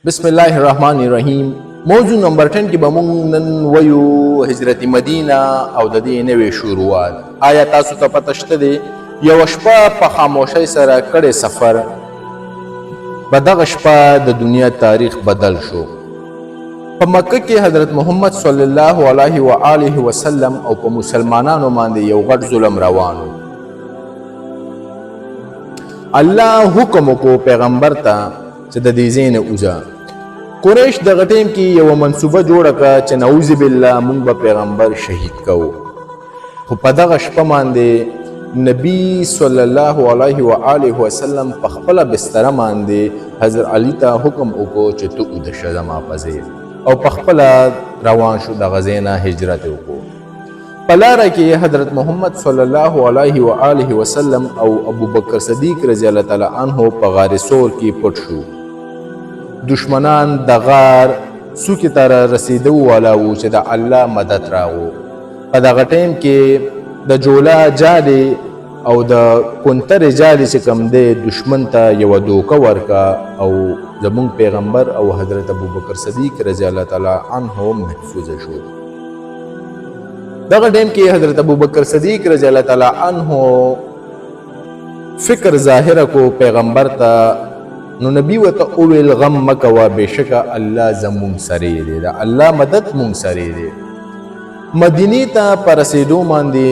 بسم الله الرحمن الرحیم. موضوع نمبر 10 کې به مونږ نن وایو هجرت مدینه او د دې نوې شروعات. آیا تاسو ته پته شته دی یوه شپه په خاموشۍ سره کړی سفر په دغه شپه د دنیا تاریخ بدل شو. په مکه کې حضرت محمد صلی الله علیه و آله وسلم او په مسلمانانو باندې یو غټ ظلم روان و. الله حکم وکړو پیغمبر ته چې د دې ځای نه وځه. قریش دغه ټیم کې یوه منصوبه جوړه کړه چې نعوذ بالله موږ به پیغمبر شهید کوو. خو په دغه شپه باندې نبی صلی الله علیه و آله وسلم په خپله بستره باندې حضرت علي ته حکم وکړو چې ته ویده شه زما په ځای، او په خپله روان شو دغه ځای نه هجرت وکړو. په لاره کې حضرت محمد صلی الله علیه و آله وسلم او ابوبکر صدیق رضی الله تعالی عنه په غار ثور کې پټ شو. دشمنان د غار څوکې ته رسېدو والا وو چې د الله مدد راغو. په دغه ټیم کې د جولا جالې او د کنترې جالې چې کوم دی دشمن ته یوه دوکه ورکړه او زموږ پیغمبر او حضرت ابوبکر صدیق رضی الله تعالی عنه محفوظ شو. دغه ټیم کې حضرت ابوبکر صدیق رضی الله تعالی عنه فکر ظاهره کو پیغمبر ته، نو نبی ورته وویل غم مه کوه، بېشکه الله زموږ سره دی، د الله مدد موږ سره دی. مدینې ته په رسېدو باندې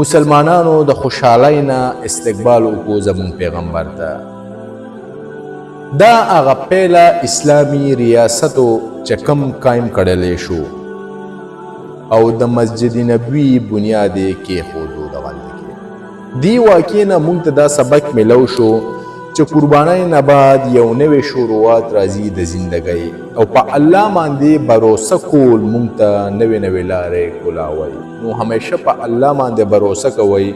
مسلمانانو د خوشحالۍ نه استقبال وکړو زموږ پیغمبر ته. دا هغه پیله اسلامي ریاستو چې کم قایم کړلی شو او د مسجد نبوي بنیاد یې کېښودو. دغلته کې دې واقعې نه موږ ته دا سبق میلو شو چې قربانۍ نه بعد یو نوې شروعات راځي د زندګۍ، او په الله باندې باروسه کول موږ ته نوې نوې لارې کولاوي. نو همیشه په الله باندې باروسه کوئ،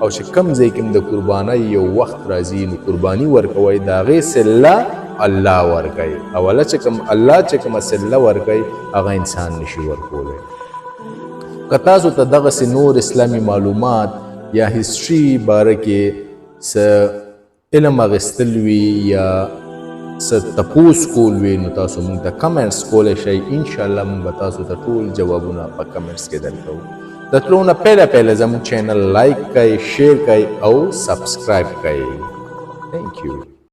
او چې کوم ځای کې د قربانۍ یو وخت راځي نو قرباني ورکوئ، د هغې صله الله ورکوي. اوله چې کوم الله چې کومه صله ورکوي هغه انسان نشي ورکولی. که تاسو ته دغسې نور اسلامي معلومات یا هسټري باره کې څه علم اخیستل وي یا څه تپوس کول وي نو تاسو موږ ته کمنټس کولی شئ. انشاءالله موږ به تاسو ته ټول جوابونه په کمنټس کې درکوو. د تلو نه پهله زموږ چینل لایک کړئ، شیر کړئ او سبسکرایب کړئ. تھینک یو.